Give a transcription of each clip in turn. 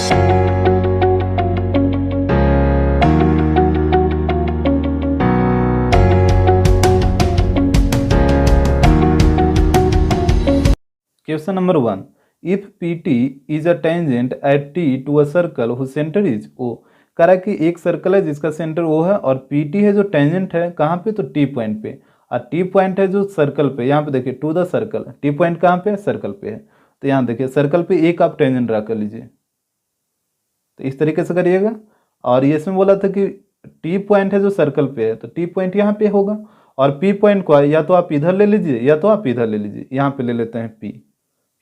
Question number 1. If PT is a tangent at T to a circle whose center is O, कह रहा है कि एक circle है जिसका सेंटर O है और PT है जो टेंजेंट है कहाँ पे, तो T पॉइंट पे, और T पॉइंट है जो सर्कल पे, यहाँ पे देखिए to the circle, T point कहाँ पे है, सर्कल पे है। तो यहाँ देखिए सर्कल पे एक आप टेंजेंट ड्रा कर लीजिए, तो इस तरीके से करिएगा। और ये इसमें बोला था कि T पॉइंट है जो सर्कल पे है, तो T पॉइंट यहाँ पे होगा, और P पॉइंट को या तो आप इधर ले लीजिए या तो आप इधर ले लीजिए, यहाँ पे ले लेते हैं P।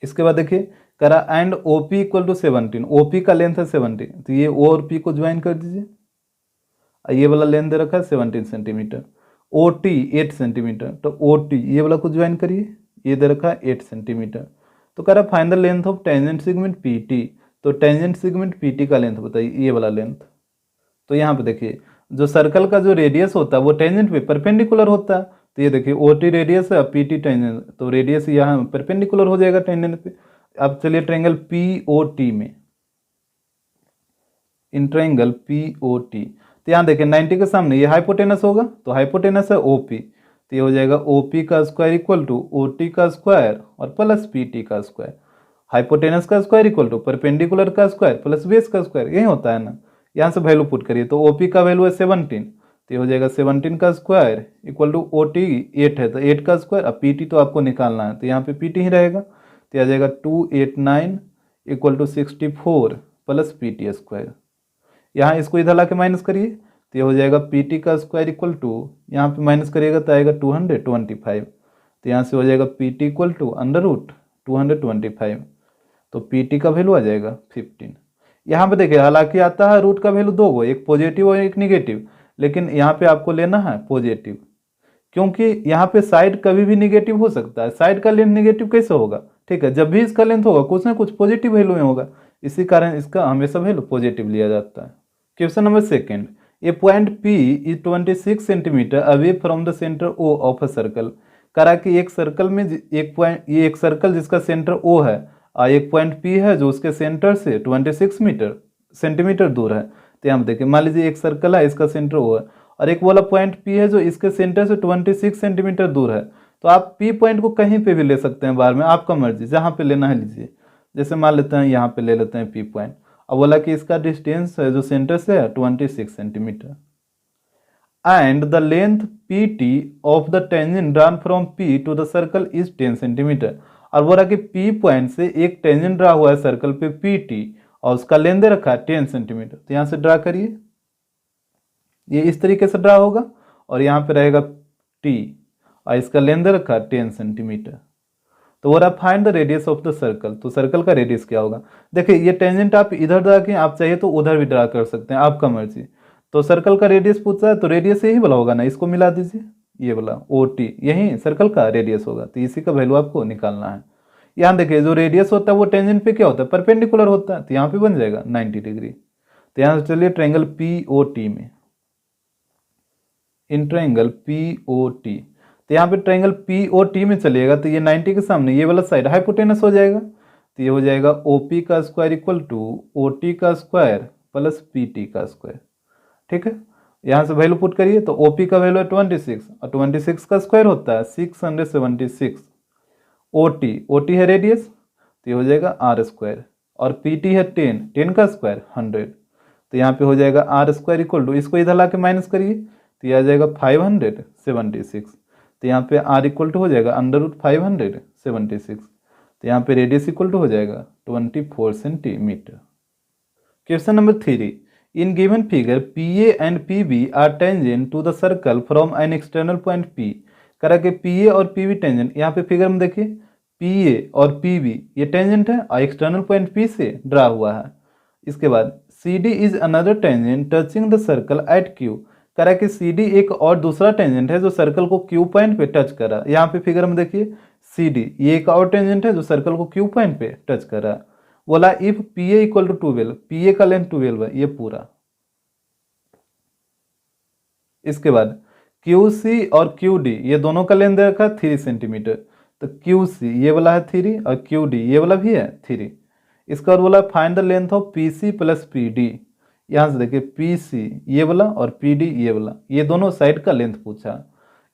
इसके बाद देखिए करा and OP equal to 17, OP का लेंथ है 17, तो ये O और P को ज्वाइन कर दीजिए। ये वाला लेंथ दे रखा है 17 सेंटीमीटर, OT 8 सेंटीमीटर, तो OT ये वाला को ज्वाइन करिए, ये दे रखा है 8 सेंटीमीटर। तो कह रहा find the length of tangent segment PT, तो टेंजेंट सेगमेंट PT का लेंथ बताइए, ये वाला लेंथ। तो यहाँ पे देखिए जो सर्कल का जो रेडियस होता है वो टेंजेंट पे परपेंडिकुलर होता है, तो ये देखिए OT रेडियस है, PT टेंजेंट, तो रेडियस यहाँ परपेंडिकुलर हो जाएगा टेंजेंट पे। अब चलिए ट्रायंगल POT में, इन ट्रायंगल POT, तो यहाँ देखिए 90 के सामने ये हाइपोटेनस होगा, तो हाइपोटेनस है OP, तो ये हो जाएगा OP का स्क्वायर इक्वल टू OT का स्क्वायर और प्लस PT का स्क्वायर। हाइपोटेनस का स्क्वायर इक्वल टू परपेंडिकुलर का स्क्वायर प्लस बेस का स्क्वायर, यही होता है ना। यहाँ से वैल्यू पुट करिए, तो OP का वैल्यू है 17, तो ये हो जाएगा 17 का स्क्वायर इक्वल टू OT 8 है, तो 8 का स्क्वायर, अब PT तो आपको निकालना है, तो यहाँ पे PT ही रहेगा, तो आ जाएगा 289 equal to 64 plus PT square. यहाँ इसको इधर ला के माइनस करिए, तो ये हो जाएगा PT का स्क्वायर इक्वल टू, यहाँ पे माइनस करिएगा तो आएगा 225, तो यहाँ से हो जाएगा PT equal to under root 225, तो PT का वैल्यू आ जाएगा 15। यहाँ पे देखिए हालांकि आता है रूट का वैल्यू दो गो, एक पॉजिटिव और एक निगेटिव, लेकिन यहाँ पे आपको लेना है पॉजिटिव, क्योंकि यहाँ पे साइड कभी भी निगेटिव हो सकता है। साइड का लेंथ निगेटिव कैसे होगा, ठीक है, जब भी इसका लेंथ होगा कुछ ना कुछ पॉजिटिव वैल्यू में होगा, इसी कारण इसका हमेशा वैल्यू पॉजिटिव लिया जाता है। Question number 2, A point P is 26 centimetre away from the centre O of a circle. करा कि एक सर्कल में एक पॉइंट, ये एक सर्कल जिसका सेंटर O है और एक पॉइंट P है जो उसके सेंटर से 26 सेंटीमीटर दूर है। तो यहाँ देखिए मान लीजिए एक सर्कल है, इसका सेंटर O है, और एक वाला पॉइंट P है जो इसके सेंटर से 26 सेंटीमीटर दूर है। तो आप P पॉइंट को कहीं पे भी ले सकते हैं बार में, आपका मर्जी, जहाँ पे लेना है लीजिए। जैसे मान लेते हैं यहाँ पे ले लेते हैं P पॉइंट, अब बोला कि इसका डिस्टेंस है जो सेंटर से है 26 centimetre, and the length PT of the tangent drawn from P to the circle is 10 centimetre. और बोला कि P पॉइंट से एक टेंजेंट ड्रा हुआ है सर्कल पे PT और उसका लेंथ दे रखा है 10 सेंटीमीटर। तो यहाँ से ड्रा करिए, ये इस तरीके से ड्रा होगा और यहाँ पे रहेगा T और इसका लेंथ दे रखा है 10 सेंटीमीटर। तो वो रहा find the radius of the circle, तो सर्कल का रेडियस क्या होगा। देखिए ये टेंजेंट आप इधर ड्रा किए, आप चाहिए तो उधर भी ड्रा कर सकते हैं, आपका मर्जी। तो सर्कल का रेडियस पूछा है तो रेडियस यही वाला होगा ना, इसको मिला दीजिए, ये वाला OT यही सर्कल का रेडियस होगा, तो इसी का वैल्यू आपको निकालना है। यहाँ देखिए जो रेडियस होता है वो टेंजेंट पे क्या होता है, परपेंडिकुलर होता है, तो यहाँ पे बन जाएगा 90 डिग्री। तो यहाँ से चलिए ट्रायंगल POT में, इन ट्रायंगल POT, तो यहाँ पे ट्रायंगल POT में चलिएगा तो ये 90 के सामने ये वाला साइड हाइपोटेनस हो जाएगा, तो ये हो जाएगा OP का स्क्वायर इक्वल टू OT का स्क्वायर प्लस PT का स्क्वायर। ठीक है, यहाँ से वैल्यू पुट करिए, तो OP का वैल्यू है 26 और 26 का स्क्वायर होता है 676। OT है रेडियस, तो ये हो जाएगा R स्क्वायर, और PT है 10 का स्क्वायर 100, तो यहाँ पे हो जाएगा R स्क्वायर इक्वल टू, इसको इधर ला के माइनस करिए तो ये आ जाएगा 576, तो यहाँ पे R इक्वल टू हो जाएगा अंडर रूट 576, तो यहाँ पे रेडियस इक्वल टू हो जाएगा 24 centimetre. Question number 3, in given figure PA and PB are tangent to the circle from an external point P। करा के PA और PB टेंजेंट, यहाँ पे फिगर में देखिए PA और PB ये टेंजेंट है और एक्सटर्नल पॉइंट P से ड्रा हुआ है। इसके बाद CD is another tangent touching the circle eight Q। करा कि CD एक और दूसरा टेंजेंट है जो सर्कल को Q पॉइंट पे टच कर रहा है। यहाँ पे फिगर में देखिए CD ये एक और टेंजेंट है जो सर्कल को Q पॉइंट पे टच कर रहा है। बोला if PA equal to 12, PA का लेंथ 12 है ये पूरा। इसके बाद QC और QD ये दोनों का लेंथ दे रखा है 3 सेंटीमीटर, तो QC ये वाला है 3 और QD ये वाला भी है 3। इसके बाद बोला find the length of P C plus P D. यहाँ से देखिए पी सी ये वाला और पी डी ये वाला, ये दोनों साइड का लेंथ पूछा।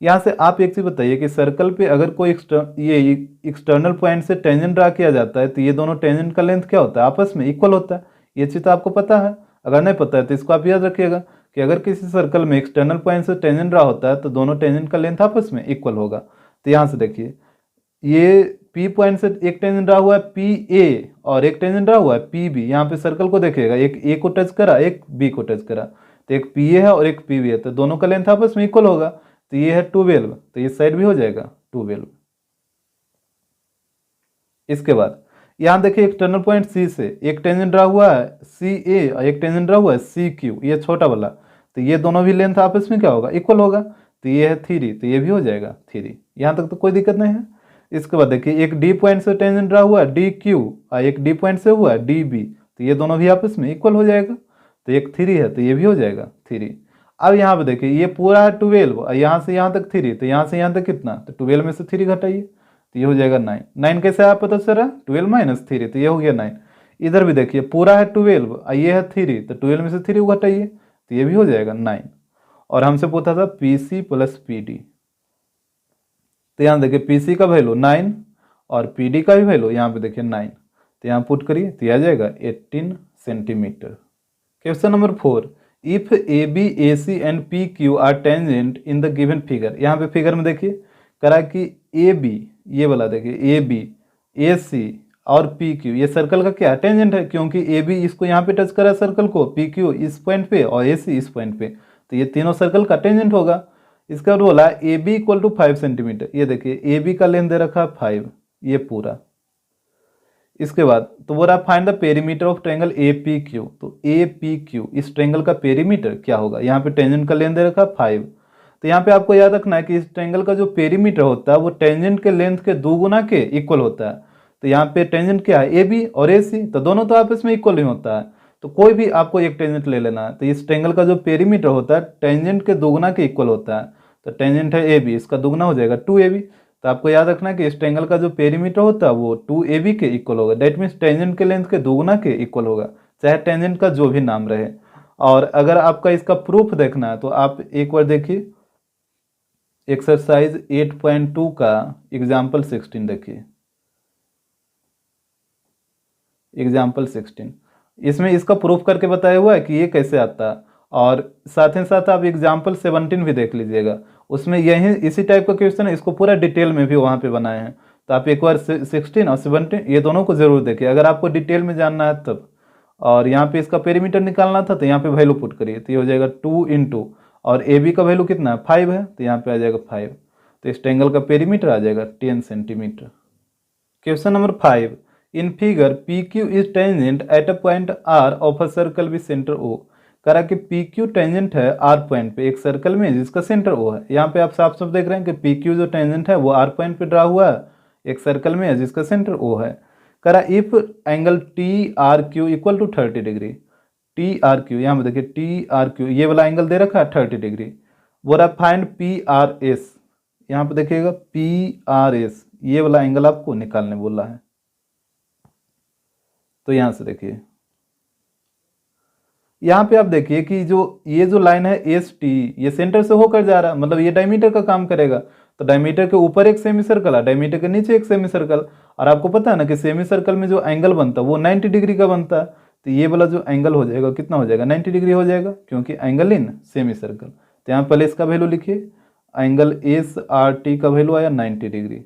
यहाँ से आप एक चीज़ बताइए कि सर्कल पे अगर कोई ये एक्सटर्नल पॉइंट से टेंजेंट ड्रा किया जाता है तो ये दोनों टेंजेंट का लेंथ क्या होता है, आपस में इक्वल होता है। ये चीज़ तो आपको पता है, अगर नहीं पता है तो इसको आप याद रखिएगा कि अगर किसी सर्कल में एक्सटर्नल पॉइंट से टेंजेंट ड्रा होता है तो दोनों टेंजेंट का लेंथ आपस में इक्वल होगा। तो यहाँ से देखिए ये पी पॉइंट से एक टेंजेंट ड्रा हुआ है पी ए और एक टेंजेंट ड्रा हुआ है पी बी। यहाँ पे सर्कल को देखिएगा, एक ए को टच करा एक बी को टच करा, तो एक पी ए है और एक पी बी है, तो दोनों का लेंथ आपस में इक्वल होगा। तो ये है 12, तो इस साइड भी हो जाएगा 12। इसके बाद यहाँ देखिए एक्सटर्नल पॉइंट सी से एक टेंजेंट ड्रा हुआ है सी ए और एक टेंजेंट ड्रा हुआ है सी क्यू, ये छोटा वाला, तो ये दोनों भी लेंथ आपस में क्या होगा, इक्वल होगा। तो ये है 3, तो ये भी हो जाएगा 3। यहाँ तक तो कोई दिक्कत नहीं है। इसके बाद देखिए एक डी पॉइंट से टेंजेंट ड्रा हुआ है डी क्यू और एक डी पॉइंट से हुआ है डी बी, तो ये दोनों भी आपस में इक्वल हो जाएगा। तो एक 3 है तो ये भी हो जाएगा 3। अब यहाँ पे देखिए ये पूरा है 12 और यहाँ से यहाँ तक 3, तो यहाँ से यहाँ तक कितना, तो 12 में से 3 घटाइए तो ये हो जाएगा 9। 9 कैसे आप पता चल रहा है, 12 माइनस 3, तो ये हो गया 9। इधर भी देखिए पूरा है 12 और ये है 3, तो 12 में से 3 घटाइए तो ये भी हो जाएगा 9। और हमसे पूछा था P C plus P D, तो यहाँ देखिए पी सी का वैल्यू 9 और पी डी का भी वैल्यू यहाँ पे देखिए 9, तो यहाँ पुट करिए तो आ जाएगा 18 centimetre. Question number 4, if A B A C and P Q are tangent in the given figure. यहाँ पे फिगर में देखिए करा कि ए बी ये वाला देखिए ए बी ए सी और पी क्यू ये सर्कल का क्या टेंजेंट है, क्योंकि ए बी इसको यहाँ पे टच करा सर्कल को, पी क्यू इस पॉइंट पे और ए सी इस पॉइंट पे, तो ये तीनों सर्कल का टेंजेंट होगा। इसका बाद बोला A B equal to 5 centimetre, ये देखिए ए बी का लेंथ दे रखा है 5 ये पूरा। इसके बाद तो बोल रहा find the perimeter of triangle A P Q, तो ए पी क्यू इस ट्रायंगल का पेरीमीटर क्या होगा। यहाँ पे टेंजेंट का लेंथ दे रखा है 5, तो यहाँ पे आपको याद रखना है कि इस ट्रायंगल का जो पेरीमीटर होता है वो टेंजेंट के लेंथ के 2 गुना के इक्वल होता है। तो यहाँ पे टेंजेंट क्या है ए बी और ए सी, तो दोनों तो आपस में इक्वल ही होता है, तो कोई भी आपको एक टेंजेंट ले लेना है। तो इस ट्रायंगल का जो पेरीमीटर होता है टेंजेंट के 2 गुना के इक्वल होता है, तो टेंजेंट है ए बी, इसका 2 गुना हो जाएगा 2ab। तो आपको याद रखना है कि इस ट्रायंगल का जो पेरीमीटर होता है वो 2ab के इक्वल होगा। दैट मीन्स टेंजेंट के लेंथ के 2 गुना के इक्वल होगा, चाहे टेंजेंट का जो भी नाम रहे। और अगर आपका इसका प्रूफ देखना है तो आप एक बार देखिए एक्सरसाइज 8.2 का एग्जाम्पल 16 देखिए। एग्जाम्पल 16 इसमें इसका प्रूफ करके बताया हुआ है कि ये कैसे आता है, और साथ ही साथ आप एग्जाम्पल 17 भी देख लीजिएगा, उसमें यही इसी टाइप का क्वेश्चन है, इसको पूरा डिटेल में भी वहाँ पे बनाए हैं। तो आप एक बार 16 और 17 ये दोनों को जरूर देखिए अगर आपको डिटेल में जानना है तब। और यहाँ पे इसका पेरीमीटर निकालना था तो यहाँ पे वैल्यू पुट करिए, तो ये हो जाएगा 2 × और ए बी का वैल्यू कितना है 5 है, तो यहाँ पे आ जाएगा 5, तो इस ट्रायंगल का पेरीमीटर आ जाएगा 10 centimetre. Question number 5, in figure P Q is tangent at a point R of a circle with centre O. करा कि पी क्यू टेंजेंट है आर पॉइंट पे एक सर्कल में जिसका सेंटर ओ है। यहाँ पे आप साफ साफ देख रहे हैं कि पी क्यू जो टेंजेंट है वो आर पॉइंट पे ड्रा हुआ है एक सर्कल में जिसका सेंटर ओ है। करा if angle T R Q equal to 30 degree, T R Q यहाँ पे देखिए टी आर क्यू ये वाला एंगल दे रखा है 30 डिग्री। बोल रहा फाइंड पी आर एस, यहाँ पे देखिएगा पी आर एस ये वाला एंगल आपको निकालने बोला है। तो यहाँ से देखिए यहाँ पे आप देखिए कि ये जो लाइन है एस टी ये सेंटर से होकर जा रहा है, मतलब ये डायमीटर का काम करेगा। तो डायमीटर के ऊपर एक सेमी सर्कल है, डायमीटर के नीचे एक सेमी सर्कल, और आपको पता है ना कि सेमी सर्कल में जो एंगल बनता है वो 90 डिग्री का बनता है। तो ये वाला जो एंगल हो जाएगा कितना हो जाएगा 90 डिग्री हो जाएगा, क्योंकि एंगल इन सेमी सर्कल। तो यहाँ पहले इसका वैल्यू लिखिए, एंगल एस आर टी का वैल्यू आया 90 डिग्री,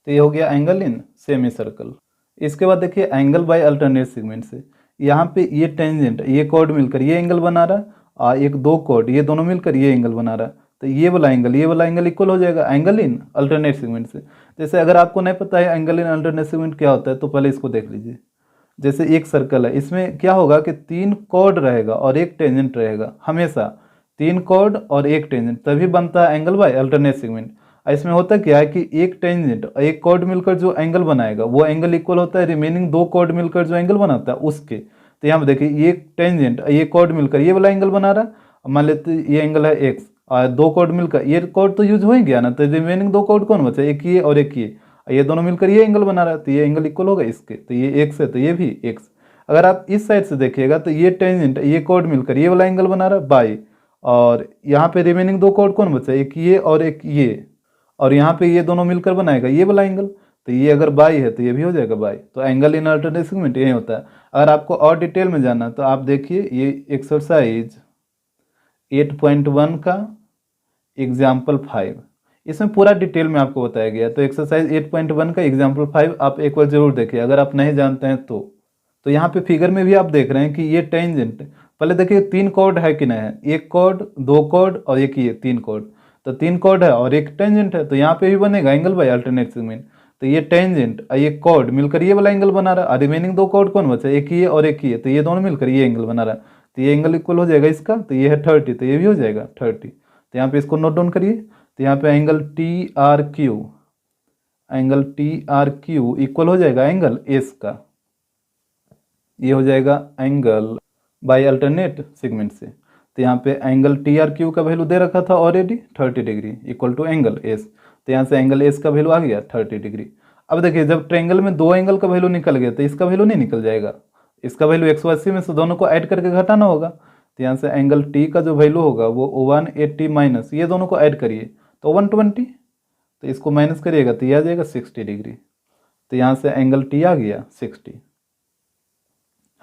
तो ये हो गया एंगल इन सेमी सर्कल। इसके बाद देखिए एंगल बाय अल्टरनेट सेगमेंट से, यहाँ पे ये टेंजेंट ये कॉर्ड मिलकर ये एंगल बना रहा है और एक दो कॉर्ड ये दोनों मिलकर ये एंगल बना रहा है, तो ये वाला एंगल इक्वल हो जाएगा एंगल इन अल्टरनेट सेगमेंट से। जैसे अगर आपको नहीं पता है एंगल इन अल्टरनेट सेगमेंट क्या होता है तो पहले इसको देख लीजिए। जैसे एक सर्कल है, इसमें क्या होगा कि 3 कॉर्ड रहेगा और एक टेंजेंट रहेगा, हमेशा 3 कॉर्ड और एक टेंजेंट, तभी बनता है एंगल बाय अल्टरनेट सेगमेंट। इसमें होता क्या है कि एक टेंजेंट और एक कॉर्ड मिलकर जो एंगल बनाएगा वो एंगल इक्वल होता है रिमेनिंग 2 कॉर्ड मिलकर जो एंगल बनाता है उसके। तो यहाँ पे देखिए एक टेंजेंट ये कॉर्ड मिलकर ये वाला एंगल बना रहा है, मान लेते ये एंगल है x और 2 कॉर्ड मिलकर ये कॉर्ड तो यूज हो ही गया ना, तो रिमेनिंग 2 कॉर्ड कौन बचा, एक ये और एक ये, ये दोनों मिलकर ये एंगल बना रहा है, तो ये एंगल इक्वल होगा इसके, तो ये x है तो ये भी x। अगर आप इस साइड से देखिएगा तो ये टेंजेंट ये कॉर्ड मिलकर ये वाला एंगल बना रहा है बाई, और यहाँ पे रिमेनिंग दो कॉर्ड कौन बचा, एक ये और एक ये, और यहाँ पे ये दोनों मिलकर बनाएगा ये वाला एंगल, तो ये अगर बाई है तो ये भी हो जाएगा बाई। तो एंगल इन अल्टरनेट सेगमेंट यही होता है। अगर आपको और डिटेल में जानना तो आप देखिए ये एक्सरसाइज 8.1 का एग्जाम्पल 5, इसमें पूरा डिटेल में आपको बताया गया। तो एक्सरसाइज 8.1 का एग्जाम्पल 5 आप एक बार जरूर देखिए अगर आप नहीं जानते हैं तो यहाँ पे फिगर में भी आप देख रहे हैं कि ये टेंजेंट, पहले देखिए 3 कॉर्ड है कि नहीं है, एक कॉर्ड, 2 कॉर्ड और एक ये 3 कॉर्ड, तो 3 कॉर्ड है और एक टेंजेंट है, तो यहाँ पे भी बनेगा एंगल बाय अल्टरनेट सेगमेंट। तो ये टेंजेंट और ये कॉर्ड मिलकर ये वाला एंगल बना रहा है, और रिमेनिंग 2 कॉर्ड कौन बचा, एक ये और एक ये, तो ये दोनों मिलकर ये एंगल बना रहा है, तो ये एंगल इक्वल हो जाएगा इसका, तो ये है 30, तो ये भी हो जाएगा 30। तो यहाँ पे इसको नोट डाउन करिए। तो यहाँ पे angle T R Q equal हो जाएगा एंगल एस का, ये हो जाएगा एंगल बाय अल्टरनेट सेगमेंट से। तो यहाँ पे एंगल टी आर क्यू का वैल्यू दे रखा था already 30 degree equal to angle S, तो यहाँ से एंगल एस का वैल्यू आ गया 30 डिग्री। अब देखिए जब ट्रायंगल में 2 एंगल का वैल्यू निकल गया तो इसका वैल्यू नहीं निकल जाएगा, इसका वैल्यू 180 में से दोनों को ऐड करके घटाना होगा। तो यहाँ से एंगल टी का जो वैल्यू होगा वो 180 माइनस ये दोनों को ऐड करिए तो 120, तो इसको माइनस करिएगा तो ये आ जाएगा 60 डिग्री। तो यहाँ से एंगल टी आ गया 60,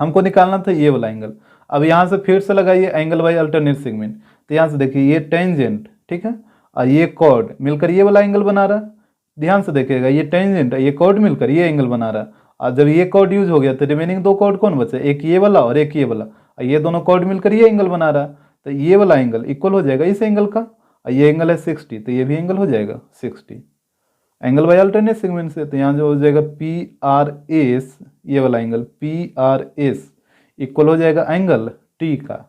हमको निकालना था ये वाला एंगल। अब यहाँ से फिर से लगाइए एंगल बाय अल्टरनेट सेगमेंट। तो यहाँ से देखिए ये टेंजेंट, ठीक है, और ये कॉर्ड मिलकर ये वाला एंगल बना रहा है, ध्यान से देखिएगा ये टेंजेंट ये कॉर्ड मिलकर ये एंगल बना रहा है, और जब ये कॉर्ड यूज हो गया तो रिमेनिंग 2 कॉर्ड कौन बचे, एक ये वाला और एक ये वाला, और ये दोनों कॉर्ड मिलकर ये एंगल बना रहा है, तो ये वाला एंगल इक्वल हो जाएगा इस एंगल का, और ये एंगल है 60, तो ये भी एंगल हो जाएगा 60 एंगल बाय अल्टरनेट सेगमेंट से। तो यहाँ जो हो जाएगा पी आर एस, ये वाला angle P R S equal हो जाएगा एंगल टी का,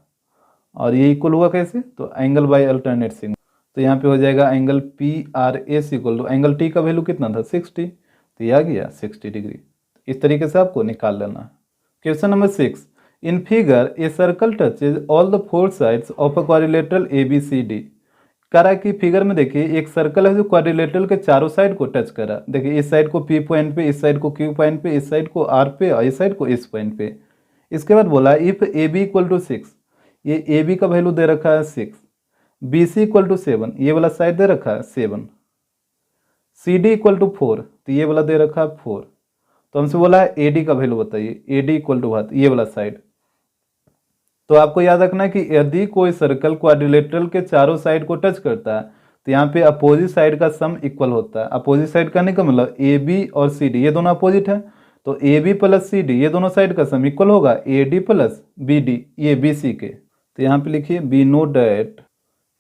और ये इक्वल हुआ कैसे, तो एंगल बाय अल्टरनेट सेगमेंट। तो यहाँ पे हो जाएगा angle P R S equal to angle T का वैल्यू कितना था 60, तो ये आ गया 60 डिग्री। इस तरीके से आपको निकाल लेना है। Question number 6, in figure a circle touches all the 4 sides of a quadrilateral A B C D. करा कि फिगर में देखिए एक सर्कल है जो क्वाड्रिलेटरल के चारों साइड को टच कर रहा है। देखिए इस साइड को पी पॉइंट पे, इस साइड को क्यू पॉइंट पे, इस साइड को आर पे और इस साइड को एस पॉइंट पे। इसके बाद बोला if A B equal to 6, ये ए बी का वैल्यू दे रखा है 6, बी सी इक्वल टू 7, ये वाला साइड दे रखा है 7, सी डी इक्वल टू 4, तो ये वाला दे रखा है 4। तो हमसे बोला है ए डी का वैल्यू बताइए, ए डी इक्वल टू ये वाला साइड। तो आपको याद रखना है कि यदि कोई सर्कल क्वाड्रिलेटरल के चारों साइड को टच करता है तो यहाँ पे अपोजिट साइड का सम इक्वल होता है। अपोजिट साइड करने का मतलब ए बी और सी डी ये दोनों अपोजिट है, तो A B plus C D ये दोनों साइड का सम इक्वल होगा A D plus B D ये बी सी के। तो यहाँ पे लिखिए be know that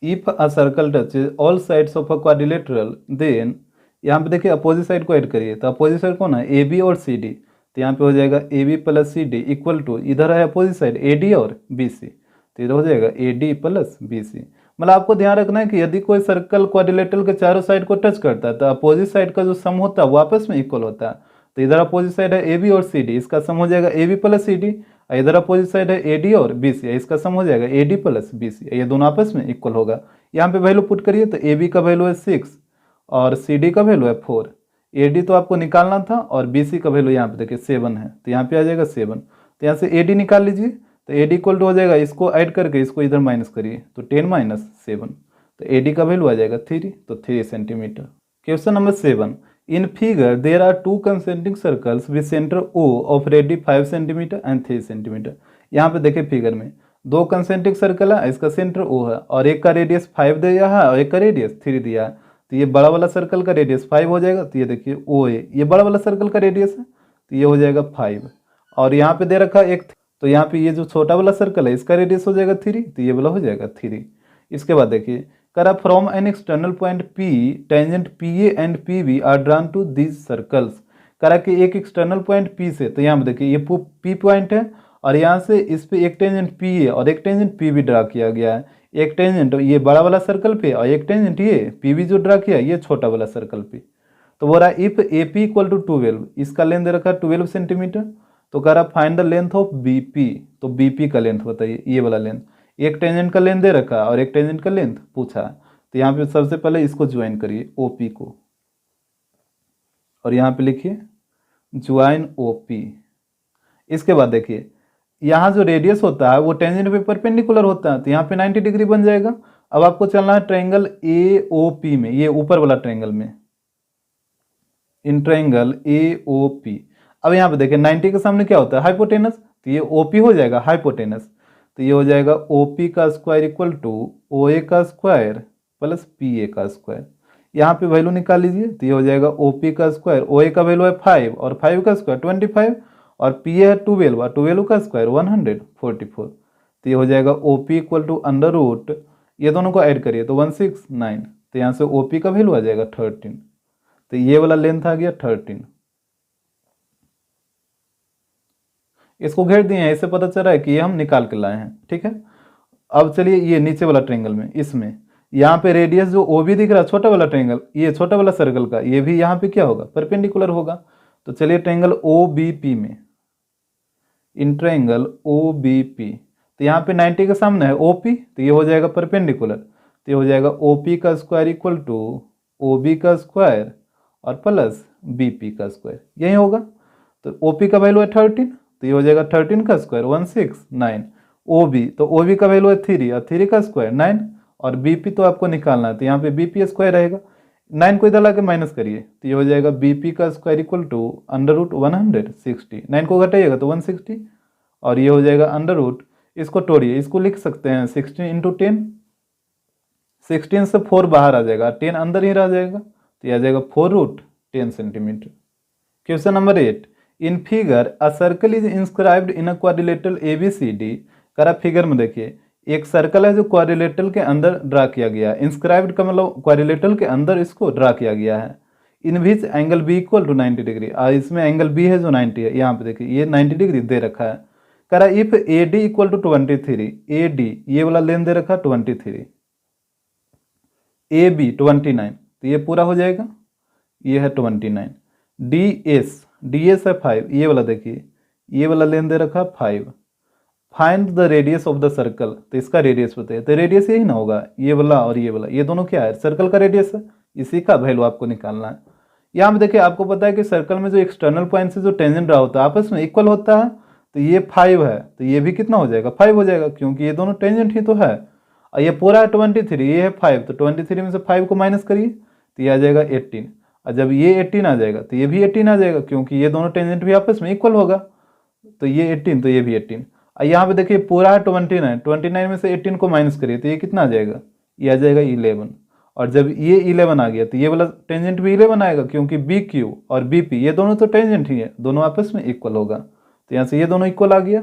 if a circle touches all sides of a quadrilateral then, यहाँ पे देखिए अपोजिट साइड को ऐड करिए, तो अपोजिट साइड कौन है ए बी और सी डी, तो यहाँ पे हो जाएगा A B plus C D equal to इधर है अपोजिट साइड ए डी और बी सी, तो इधर हो जाएगा A D plus B C. मतलब आपको ध्यान रखना है कि यदि कोई सर्कल क्वाड्रिलेटरल के चारों साइड को टच करता है तो अपोजिट साइड का जो सम होता है वो आपस में इक्वल होता है। तो इधर अपोजिट साइड है ए बी और सी डी, इसका सम हो जाएगा A B plus C D, इधर अपोजिट साइड है ए डी और बी सी, इसका सम हो जाएगा A D plus B C, ये दोनों आपस में इक्वल होगा। यहाँ पे वैल्यू पुट करिए, तो ए बी का वैल्यू है 6 और सी डी का वैल्यू है 4, ए डी तो आपको निकालना था और बी सी का वैल्यू यहाँ पे देखिए 7 है, तो यहाँ पे आ जाएगा 7। तो यहाँ से ए डी निकाल लीजिए, तो ए डी इक्वल टू हो जाएगा, इसको ऐड करके इसको इधर माइनस करिए तो 10 माइनस 7, तो ए डी का वैल्यू आ जाएगा 3, तो 3 centimetre. Question number 7, in figure there are 2 concentric circles with centre O of radius 5 centimetre and 3 centimetre. यहाँ पे देखिए फिगर में 2 कंसेंट्रिक सर्कल है, इसका सेंटर ओ है और एक का रेडियस 5 दिया है और एक का रेडियस 3 दिया है। तो ये बड़ा वाला सर्कल का रेडियस 5 हो जाएगा, तो ये देखिए ओ ए, ये बड़ा वाला सर्कल का रेडियस है तो ये हो जाएगा 5, और यहाँ पे दे रखा एक, तो यहाँ पे ये जो छोटा वाला सर्कल है इसका रेडियस हो जाएगा 3, तो ये वाला हो जाएगा 3। इसके बाद देखिए करा from an external point P tangent P A and P B are drawn to this circles. करा कि एक एक्सटर्नल पॉइंट पी से, तो यहाँ पे देखिए ये पी पॉइंट है और यहाँ से इस पे एक टेंजेंट पी ए और एक टेंजेंट पी बी ड्रा किया गया है, एक टेंजेंट ये बड़ा वाला सर्कल पे और एक टेंजेंट ये पी बी जो ड्रा किया ये छोटा वाला सर्कल पे। तो बोल रहा है if A P equal to 12, इसका लेंथ दे रखा है 12 सेंटीमीटर, तो कह रहा find the length of B P, तो बी पी का लेंथ बताइए, ये वाला लेंथ। एक टेंजेंट का लेंथ दे रखा है और एक टेंजेंट का लेंथ पूछा है, तो यहाँ पे सबसे पहले इसको ज्वाइन करिए ओ पी को, और यहाँ पे लिखिए ज्वाइन OP। इसके बाद देखिए यहाँ जो रेडियस होता है वो टेंजेंट पे परपेंडिकुलर होता है, तो यहाँ पे 90 डिग्री बन जाएगा। अब आपको चलना है ट्रायंगल AOP में, ये ऊपर वाला ट्रायंगल में, इन ट्रायंगल AOP। अब यहाँ पे देखिए 90 के सामने क्या होता है, हाइपोटेनस, तो ये OP हो जाएगा हाइपोटेनस, तो ये हो जाएगा OP का स्क्वायर इक्वल टू OA का स्क्वायर प्लस PA का स्क्वायर। यहाँ पे वैल्यू निकाल लीजिए, तो ये हो जाएगा OP का स्क्वायर, OA का वैल्यू है 5 और 5 का स्क्वायर 25 और PA है 12 और 12 का स्क्वायर 144। तो ये हो जाएगा OP equal to under root, ये दोनों को ऐड करिए तो 169, तो यहाँ से OP का वैल्यू आ जाएगा 13, तो ये वाला लेंथ आ गया 13। इसको घेर दिए हैं, इससे पता चल रहा है कि ये हम निकाल के लाए हैं, ठीक है। अब चलिए ये नीचे वाला ट्रायंगल में, इसमें यहाँ पे रेडियस जो OB दिख रहा है छोटा वाला ट्रायंगल, ये छोटा वाला सर्कल का, ये भी यहाँ पे क्या होगा, परपेंडिकुलर होगा। तो चलिए ट्रायंगल OBP में, इन ट्रायंगल OBP, तो यहाँ पे 90 के सामने है OP, तो ये हो जाएगा परपेंडिकुलर, तो ये हो जाएगा OP का स्क्वायर इक्वल टू OB का स्क्वायर और प्लस BP का स्क्वायर, यही होगा। तो OP का वैल्यू है 13, तो ये हो जाएगा 13 का स्क्वायर 169। OB, तो OB का वैल्यू है 3 और 3 का स्क्वायर 9 और BP तो आपको निकालना है, तो यहाँ पे BP स्क्वायर रहेगा, 9 को इधर ला के माइनस करिए, तो ये हो जाएगा BP का square equal to under root 160, 9 को घटाइएगा तो 160 और ये हो जाएगा अंडर रूट, इसको तोड़िए, इसको लिख सकते हैं 16 इंटू 10, 16 से 4 बाहर आ जाएगा, 10 अंदर ही रह जाएगा, तो ये आ जाएगा 4 root 10 centimetre. Question number 8, in figure a circle is inscribed in a quadrilateral ABCD। करा फिगर में देखिए एक सर्कल है जो क्वाड्रिलेटरल के अंदर ड्रा किया गया है, इंस्क्राइब्ड का मतलब क्वाड्रिलेटरल के अंदर इसको ड्रा किया गया है। In which angle B equal to 90 degree, इसमें एंगल B है जो 90 है, यहाँ पे देखिए ये 90 डिग्री दे रखा है। करा if AD equal to 23, AD ये वाला लेंथ दे रखा 23, AB 29, तो ये पूरा हो जाएगा, ये है 29, DS है 5, ये वाला देखिए ये वाला लेंथ दे रखा 5। Find the radius of the circle, तो इसका रेडियस बताइए, तो रेडियस यही ना होगा, ये वाला और ये वाला, ये दोनों क्या है, सर्कल का रेडियस है, इसी का वैल्यू आपको निकालना है। यहाँ पे देखिए आपको पता है कि सर्कल में जो एक्सटर्नल पॉइंट से जो टेंजेंट रहा होता है आपस में इक्वल होता है, तो ये 5 है, तो ये भी कितना हो जाएगा 5 हो जाएगा, क्योंकि ये दोनों टेंजेंट ही तो है। और ये पूरा है 23, ये है 5, तो 23 में से 5 को माइनस करिए, तो ये आ जाएगा 18, और जब ये 18 आ जाएगा तो ये भी 18 आ जाएगा, क्योंकि ये दोनों टेंजेंट भी आपस में इक्वल होगा, तो ये 18 तो ये भी 18। यहाँ पे देखिए पूरा है 29 में से 18 को माइनस करिए, तो ये कितना आ जाएगा, ये आ जाएगा 11, और जब ये 11 आ गया तो ये वाला टेंजेंट भी 11 आएगा, क्योंकि BQ और BP ये दोनों तो टेंजेंट ही है, दोनों आपस में इक्वल होगा, तो यहाँ से ये दोनों इक्वल आ गया।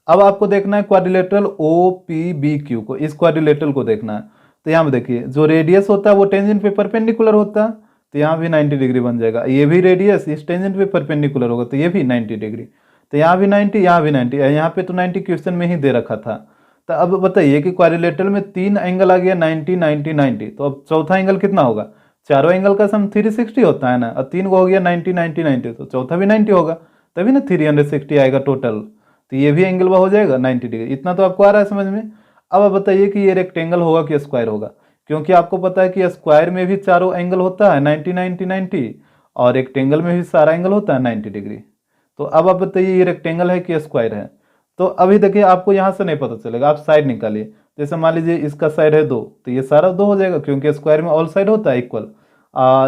अब आपको देखना है क्वाड्रिलेटरल OPBQ को, इस क्वाड्रिलेटरल को देखना है, तो यहाँ पे देखिए जो रेडियस होता है वो टेंजेंट पे परपेंडिकुलर होता है, तो यहाँ भी 90 डिग्री बन जाएगा, ये भी रेडियस इस टेंजेंट पे परपेंडिकुलर होगा, तो ये भी 90 डिग्री, तो यहाँ भी 90, यहाँ भी 90, यहाँ पे तो 90 क्वेश्चन में ही दे रखा था। तो अब बताइए कि क्वाड्रिलेटरल में 3 एंगल आ गया 90 90 90, तो अब चौथा एंगल कितना होगा, चारों एंगल का सम 360 होता है ना, और 3 को हो गया 90 90 90, तो चौथा भी 90 होगा, तभी ना 360 आएगा टोटल, तो ये भी एंगल हो जाएगा 90 डिग्री। इतना तो आपको आ रहा है समझ में। अब आप बताइए कि ये रेक्टेंगल होगा कि स्क्वायर होगा, क्योंकि आपको पता है कि स्क्वायर में भी चारों एंगल होता है 90 90 90, और रेक्टेंगल में भी सारा एंगल होता है 90 डिग्री। तो अब आप बताइए ये रेक्टेंगल है कि स्क्वायर है। तो अभी देखिए आपको यहाँ से नहीं पता चलेगा, आप साइड निकालिए, जैसे मान लीजिए इसका साइड है 2, तो ये सारा 2 हो जाएगा, क्योंकि स्क्वायर में ऑल साइड होता है इक्वल।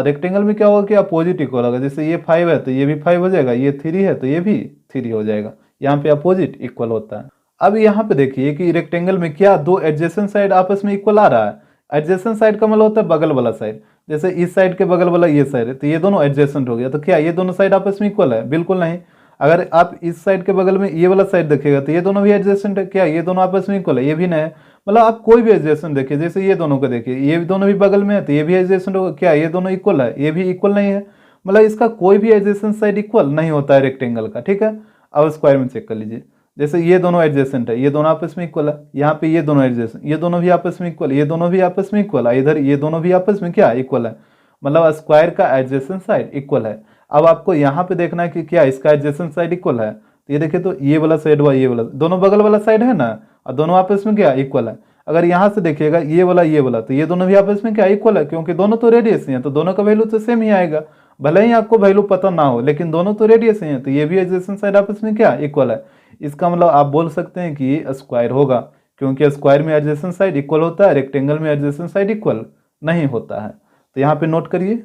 रेक्टेंगल में क्या होगा कि अपोजिट इक्वल होगा, जैसे ये 5 है तो ये भी 5 हो जाएगा, ये 3 है तो ये भी 3 हो जाएगा, यहाँ पे अपोजिट इक्वल होता है। अब यहाँ पे देखिए कि रेक्टेंगल में क्या 2 एडजेसेंट साइड आपस में इक्वल आ रहा है। एडजेसेंट साइड का मतलब होता है बगल वाला साइड, जैसे इस साइड के बगल वाला ये साइड है, तो ये दोनों एडजेसेंट हो गया, तो क्या ये दोनों साइड आपस में इक्वल है, बिल्कुल नहीं। अगर आप इस साइड के बगल में ये वाला साइड देखिएगा तो ये दोनों भी एडजेसेंट है, क्या ये दोनों आपस में इक्वल है, ये भी नहीं है। मतलब आप कोई भी एडजेसेंट देखिए, जैसे ये दोनों को देखिए, ये दोनों भी बगल में है तो ये भी एडजेसेंट होगा, क्या ये दोनों इक्वल है, ये भी इक्वल नहीं है। मतलब इसका कोई भी एडजेसेंट साइड इक्वल नहीं होता है रेक्टेंगल का, ठीक है। अब स्क्वायर में चेक कर लीजिए, जैसे ये दोनों एडजेसेंट है, ये दोनों आपस में इक्वल है, यहाँ पे ये दोनों एडजेसेंट, ये दोनों भी आपस में इक्वल, ये दोनों भी आपस में इक्वल है, इधर ये दोनों भी आपस में क्या इक्वल है, मतलब स्क्वायर का एडजेसेंट साइड इक्वल है। अब आपको यहाँ पे देखना है कि क्या इसका एडजेसेंट साइड इक्वल है, तो ये देखिए तो ये वाला साइड व ये वाला दोनों बगल वाला साइड है ना, और दोनों आपस में क्या इक्वल है। अगर यहाँ से देखिएगा ये वाला तो ये दोनों भी आपस में क्या इक्वल है, क्योंकि दोनों तो रेडियस ही है, तो दोनों का वैल्यू तो सेम ही आएगा। भले ही आपको वैल्यू पता ना हो, लेकिन दोनों तो रेडियस ही हैं, तो ये भी एडजेसेंट साइड आपस में क्या इक्वल है। इसका मतलब आप बोल सकते हैं कि ये स्क्वायर होगा, क्योंकि स्क्वायर में एडजेसेंट साइड इक्वल होता है, रेक्टेंगल में एडजेसेंट साइड इक्वल नहीं होता है। तो यहाँ पे नोट करिए,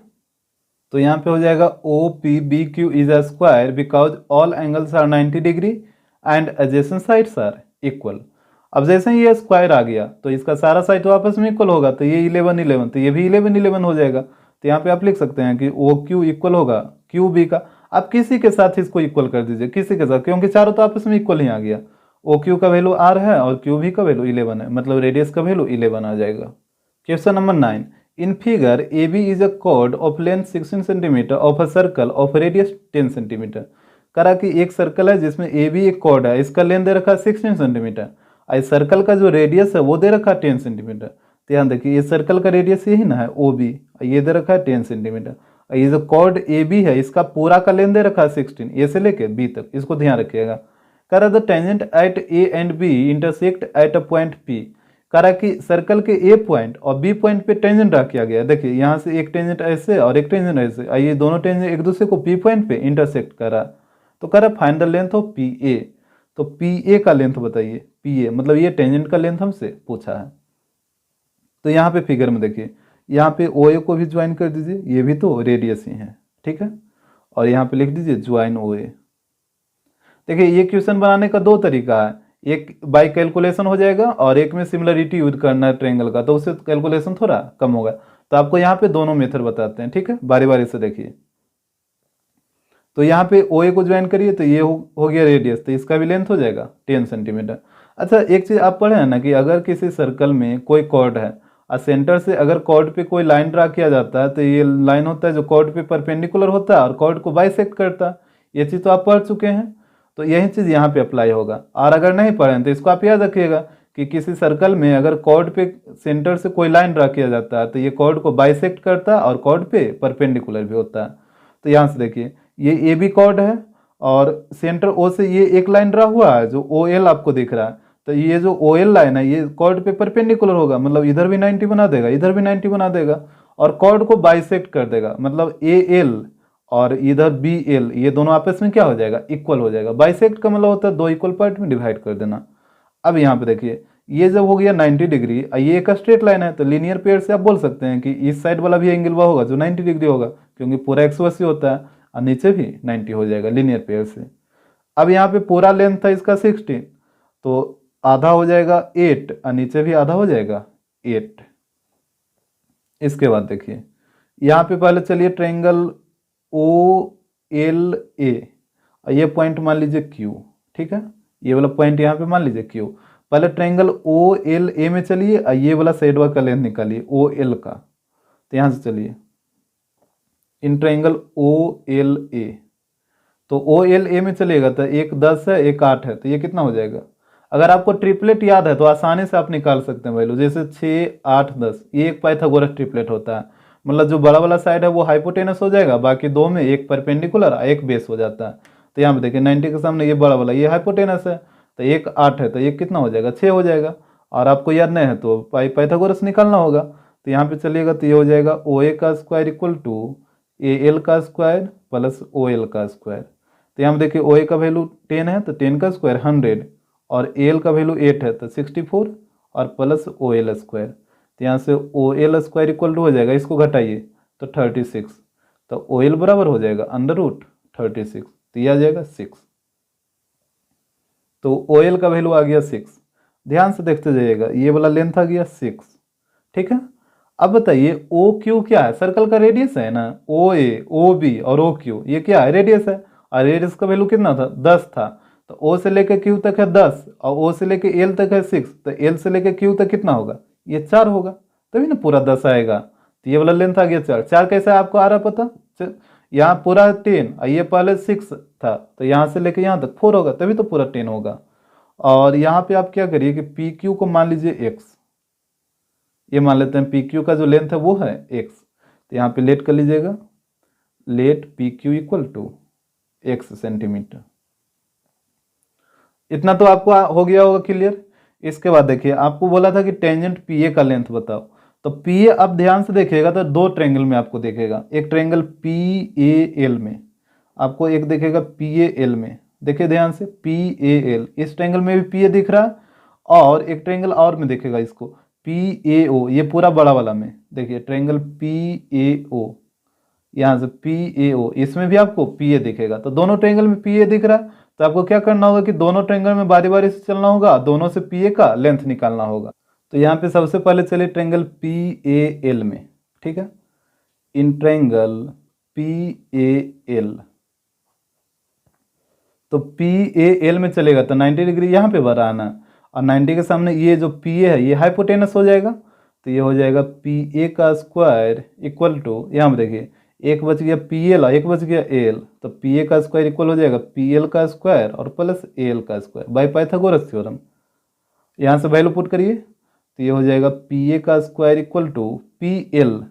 तो यहाँ पे हो जाएगा O P B Q is a square because all angles are 90 degree and adjacent sides are equal. अब जैसे ही ये स्क्वायर आ गया तो इसका सारा साइड तो आपस में इक्वल होगा, तो ये 11 11, तो ये भी 11 11 हो जाएगा। तो यहाँ पे आप लिख सकते हैं कि ओ क्यू इक्वल होगा क्यू बी का। आप किसी के साथ इसको इक्वल कर दीजिए, किसी के साथ, क्योंकि चारों तो आपस में इक्वल ही आ गया। ओ क्यू का वैल्यू आर है और क्यू बी का वैल्यू 11 है, मतलब रेडियस का वैल्यू 11 आ जाएगा। Question number 9, in figure AB is a chord of length 16 cm of a circle of radius 10 cm। करा कि एक सर्कल है जिसमें AB एक कॉर्ड है, इसका लेंथ दे रखा है 16 सेंटीमीटर, और इस सर्कल का जो रेडियस है वो दे रखा है 10 सेंटीमीटर। तो ध्यान देखिए, ये सर्कल का रेडियस यही ना है OB, ये दे रखा है 10 सेंटीमीटर। ये जो कॉर्ड AB है इसका पूरा का लेंथ दे रखा है 16, ए से लेके बी तक, इसको ध्यान रखिएगा। करा the tangent at A and B intersect at a point P। करा कि सर्कल के ए पॉइंट और बी पॉइंट पे टेंजेंट ड्रा किया गया है। देखिए यहाँ से एक टेंजेंट ऐसे और एक टेंजेंट ऐसे, ये दोनों टेंजेंट एक दूसरे को पी पॉइंट पे इंटरसेक्ट करा। तो करा find the length of P A. तो पी ए का लेंथ बताइए, पी ए मतलब ये टेंजेंट का लेंथ हमसे पूछा है। तो यहाँ पे फिगर में देखिए, यहाँ पे ओ ए को भी ज्वाइन कर दीजिए, ये भी तो रेडियस ही है, ठीक है। और यहाँ पे लिख दीजिए ज्वाइन ओ ए। देखिए ये क्वेश्चन बनाने का दो तरीका है, एक बाय कैलकुलेशन हो जाएगा और एक में सिमिलरिटी यूज करना है ट्रायंगल का, तो उससे कैलकुलेशन थोड़ा कम होगा। तो आपको यहाँ पे दोनों मेथड बताते हैं, ठीक है, बारी बारी से देखिए। तो यहाँ पे ओ ए को ज्वाइन करिए, तो ये हो गया रेडियस, तो इसका भी लेंथ हो जाएगा 10 सेंटीमीटर। अच्छा एक चीज़ आप पढ़े हैं ना कि अगर किसी सर्कल में कोई कॉर्ड है और सेंटर से अगर कॉर्ड पे कोई लाइन ड्रा किया जाता है, तो ये लाइन होता है जो कॉर्ड पे परपेंडिकुलर होता है और कॉर्ड को बाइसेक्ट करता है। ये चीज़ तो आप पढ़ चुके हैं, तो यही चीज़ यहाँ पे अप्लाई होगा। और अगर नहीं पढ़ें तो इसको आप याद रखिएगा कि किसी सर्कल में अगर कॉर्ड पे सेंटर से कोई लाइन ड्रा किया जाता है तो ये कॉर्ड को बाइसेक्ट करता है और कॉर्ड पे परपेंडिकुलर भी होता है। तो यहाँ से देखिए, ये ए बी कॉर्ड है और सेंटर ओ से ये एक लाइन ड्रा हुआ है जो ओ एल आपको दिख रहा है। तो ये जो ओ एल लाइन है ये कॉर्ड पे परपेंडिकुलर होगा, मतलब इधर भी 90 बना देगा, इधर भी 90 बना देगा, और कॉर्ड को बाइसेक्ट कर देगा, मतलब ए एल और इधर बी एल, ये दोनों आपस में क्या हो जाएगा, इक्वल हो जाएगा। बाइसेक्ट का मतलब होता है दो इक्वल पार्ट में डिवाइड कर देना। अब यहाँ पे देखिए, ये जब हो गया 90 डिग्री, ये एक स्ट्रेट लाइन है, तो लीनियर पेयर से आप बोल सकते हैं कि इस साइड वाला भी एंगल वह होगा जो 90 डिग्री होगा, क्योंकि पूरा 180 होता है और नीचे भी 90 हो जाएगा लीनियर पेयर से। अब यहाँ पे पूरा लेंथ था इसका 16, तो आधा हो जाएगा 8 और नीचे भी आधा हो जाएगा 8। इसके बाद देखिए, यहाँ पे पहले चलिए ट्रायंगल ओ एल ए, ये पॉइंट मान लीजिए क्यू, ठीक है, ये वाला पॉइंट यहाँ पे मान लीजिए क्यू। पहले ट्रायंगल ओ एल ए में चलिए और ये वाला साइड का लेंथ निकालिए ओ एल का। तो यहाँ से चलिए in triangle O L A, तो ओ एल ए में चलिएगा तो एक 10 है एक 8 है, तो ये कितना हो जाएगा। अगर आपको ट्रिपलेट याद है तो आसानी से आप निकाल सकते हैं वैल्यू, जैसे 6 8 10, ये एक पाइथागोरस ट्रिपलेट होता है, मतलब जो बड़ा वाला साइड है वो हाइपोटेनस हो जाएगा, बाकी दो में एक परपेंडिकुलर एक बेस हो जाता है। तो यहाँ पे देखिए 90 के सामने ये बड़ा वाला ये हाइपोटेनस है, तो एक 8 है, तो ये कितना हो जाएगा 6 हो जाएगा। और आपको याद नहीं है तो पाइथागोरस निकालना होगा। तो यहाँ पे चलिएगा तो ये हो जाएगा ओ ए का square equal to A L का स्क्वायर प्लस ओ एल का स्क्वायर। तो यहाँ पे देखिए ओ ए का वैल्यू 10 है तो 10 का स्क्वायर 100, और ए एल का वैल्यू 8 है तो 64 और प्लस ओ एल स्क्वायर। तो यहाँ से O L square equal to हो जाएगा, इसको घटाइए तो 36, तो ओ एल बराबर हो जाएगा √36, तो ये आ जाएगा 6। तो ओ एल का वैल्यू आ गया 6। ध्यान से देखते जाइएगा, ये वाला लेंथ आ गया 6, ठीक है। अब बताइए ओ क्यू क्या है, सर्कल का रेडियस है ना, ओ ए ओ बी और ओ क्यू ये क्या है, रेडियस है, और रेडियस का वैल्यू कितना था 10 था। तो ओ से लेकर क्यू तक है 10 और ओ से लेकर एल तक है 6, तो एल से लेकर क्यू तक कितना होगा, ये 4 होगा, तभी ना पूरा 10 आएगा। तो ये वाला लेंथ आ गया 4। 4 कैसे आपको आ रहा पता, यहाँ पूरा 10 और ये पहले 6 था, तो यहाँ से लेकर यहाँ तक 4 होगा, तभी तो पूरा 10 होगा। और यहाँ पे आप क्या करिए कि पी क्यू को मान लीजिए x, ये मान लेते हैं पी क्यू का जो लेंथ है वो है x, तो यहाँ पे लेट कर लीजिएगा, let P Q equal to x centimetre. इतना तो आपको हो गया होगा क्लियर। इसके बाद देखिए आपको बोला था कि टेंजेंट पी ए का लेंथ बताओ, तो पी ए, अब ध्यान से देखिएगा तो दो ट्रेंगल में आपको देखेगा, एक ट्रेंगल पी ए एल में आपको एक देखेगा पी ए एल में, देखिए ध्यान से पी ए एल, इस ट्रेंगल में भी पी ए दिख रहा है, और एक ट्रेंगल और में देखेगा इसको पी ए ओ, ये पूरा बड़ा वाला में देखिए ट्रेंगल पी ए ओ, यहाँ से पी ए ओ, इसमें भी आपको पी ए दिखेगा। तो दोनों ट्रेंगल में पी ए दिख रहा है, तो आपको क्या करना होगा कि दोनों ट्रेंगल में बारी बारी से चलना होगा, दोनों से पी ए का लेंथ निकालना होगा। तो यहाँ पे सबसे पहले चलिए ट्रेंगल पी ए एल में, ठीक है, in triangle P A L, तो पी ए एल में चलेगा तो 90 डिग्री यहाँ पे बनाना, और 90 के सामने ये जो पी ए है ये हाइपोटेनस हो जाएगा, तो ये हो जाएगा पी ए का स्क्वायर इक्वल टू, यहाँ पे देखिए एक बच गया पी एल और एक बच गया एल, तो पी ए का स्क्वायर इक्वल हो जाएगा पी एल का स्क्वायर और प्लस ए एल का स्क्वायर बाई पाइथागोरस थ्योरम। यहाँ से वैल्यू पुट करिए तो ये हो जाएगा पी ए का square equal to P L,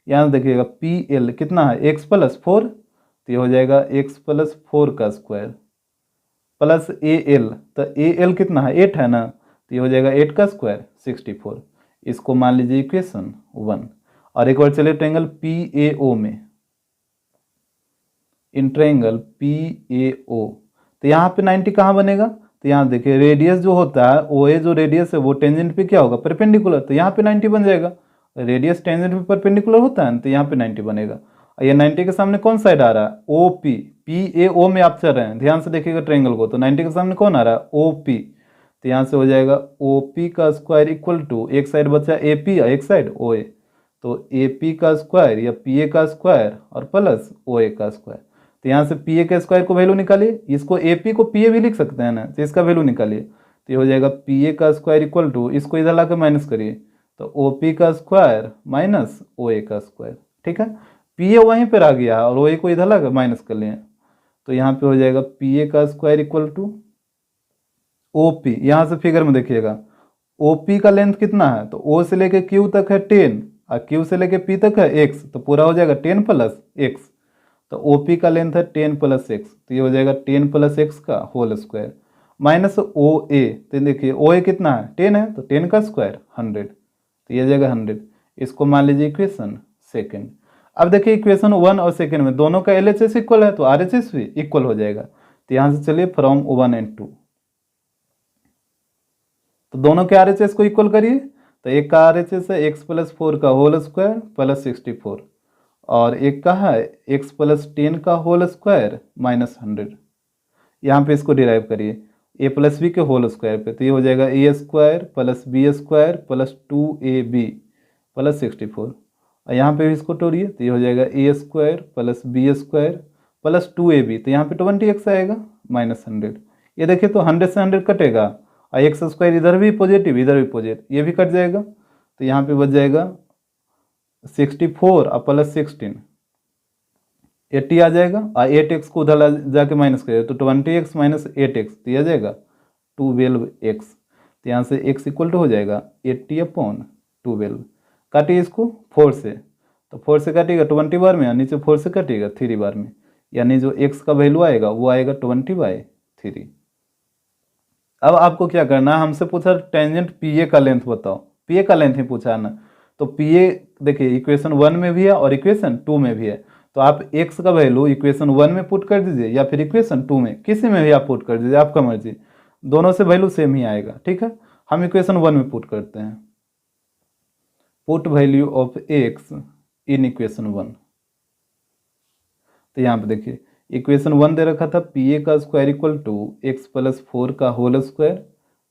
यहाँ से देखिएगा पी एल कितना है एक्स प्लस 4, तो ये हो जाएगा एक्स प्लस 4 का स्क्वायर प्लस ए एल, तो ए एल कितना है 8 है ना, तो ये हो जाएगा 8 का स्क्वायर 64, इसको मान लीजिए इक्वेशन 1। और एक बार चलिए ट्रायंगल पी ए ओ में, इन ट्रायंगल पी ए ओ, तो यहाँ पे 90 कहाँ बनेगा, तो यहाँ देखिए रेडियस जो होता है ओ ए जो रेडियस है वो टेंजेंट पे क्या होगा परपेंडिकुलर, तो यहाँ पे 90 बन जाएगा, रेडियस टेंजेंट पे परपेंडिकुलर होता है तो यहाँ पे 90 बनेगा। और ये 90 के सामने कौन साइड आ रहा है ओ पी, पी ए ओ में आप चल रहे हैं, ध्यान से देखिएगा ट्रायंगल को, तो 90 के सामने कौन आ रहा है ओ पी, तो यहाँ से हो जाएगा ओ पी का स्क्वायर इक्वल टू, एक साइड बचा ए पी और एक साइड ओ ए, तो ए पी का स्क्वायर या पी ए का स्क्वायर और प्लस ओ ए का स्क्वायर, तो यहाँ से पी ए के स्क्वायर को वैल्यू निकालिए, इसको ए पी को पी ए भी लिख सकते हैं ना, तो इसका वैल्यू निकालिए, तो ये हो जाएगा पी ए का स्क्वायर इक्वल टू, इसको इधर ला के माइनस करिए, तो ओ पी का स्क्वायर माइनस ओ ए का स्क्वायर, ठीक है, पी ए वहीं पर आ गया और ओ ए को इधर ला के माइनस कर लिए, तो यहाँ पे हो जाएगा पी ए का square equal to O P, यहाँ से फिगर में देखिएगा ओ पी का लेंथ कितना है, तो ओ से लेके क्यू तक है 10 और क्यू से लेके पी तक है x, तो पूरा हो जाएगा 10 प्लस एक्स, तो ओ पी का लेंथ है 10 प्लस एक्स, तो ये हो जाएगा 10 प्लस एक्स का होल स्क्वायर माइनस ओ ए, तो देखिए ओ ए कितना है 10 है, तो 10 का स्क्वायर 100, तो ये जाएगा 100, इसको मान लीजिए इक्वेशन सेकेंड। अब देखिए इक्वेशन 1 और सेकेंड में दोनों का LHS इक्वल है तो RHS भी इक्वल हो जाएगा, तो यहाँ से चलिए फ्रॉम 1 एंड 2, तो दोनों के RHS को इक्वल करिए, तो एक का RHS है x प्लस 4 का होल स्क्वायर प्लस 64, और एक का है x प्लस 10 का होल स्क्वायर माइनस 100, यहाँ पे इसको डिराइव करिए a प्लस बी के होल स्क्वायर पे, तो ये हो जाएगा a square plus b square plus 2ab plus 64, और यहाँ पे भी इसको तोड़िए, तो ये हो जाएगा a square plus b square plus 2ab, तो यहाँ पे 20x आएगा माइनस 100, ये देखिए तो 100 से 100 कटेगा, और एक्स स्क्वायर इधर भी पॉजिटिव इधर भी पॉजिटिव, ये भी कट जाएगा, तो यहाँ पे बच जाएगा 64 और प्लस 16 80 आ जाएगा, और 8x को उधर जाके माइनस करेगा तो 20x माइनस 8x, तो आ जाएगा 12x, तो यहाँ से x इक्वल टू हो जाएगा 80/12, काटिए इसको 4 से, तो 4 से काटिएगा 20 बार में, और नीचे 4 से काटिएगा 3 बार में, यानी जो x का वैल्यू आएगा वो आएगा 20/3। अब आपको क्या करना है, हमसे पूछा टेंजेंट पी ए का लेंथ बताओ, पी ए का लेंथ ही पूछा है ना, तो पी ए देखिए इक्वेशन 1 में भी है और इक्वेशन 2 में भी है, तो आप x का वैल्यू इक्वेशन 1 में पुट कर दीजिए या फिर इक्वेशन 2 में, किसी में भी आप पुट कर दीजिए, आपका मर्जी, दोनों से वैल्यू सेम ही आएगा, ठीक है। हम इक्वेशन 1 में पुट करते हैं, put value of x in equation 1, तो यहाँ पे देखिए इक्वेशन 1 दे रखा था पी ए का square equal to x plus 4 का होल स्क्वायर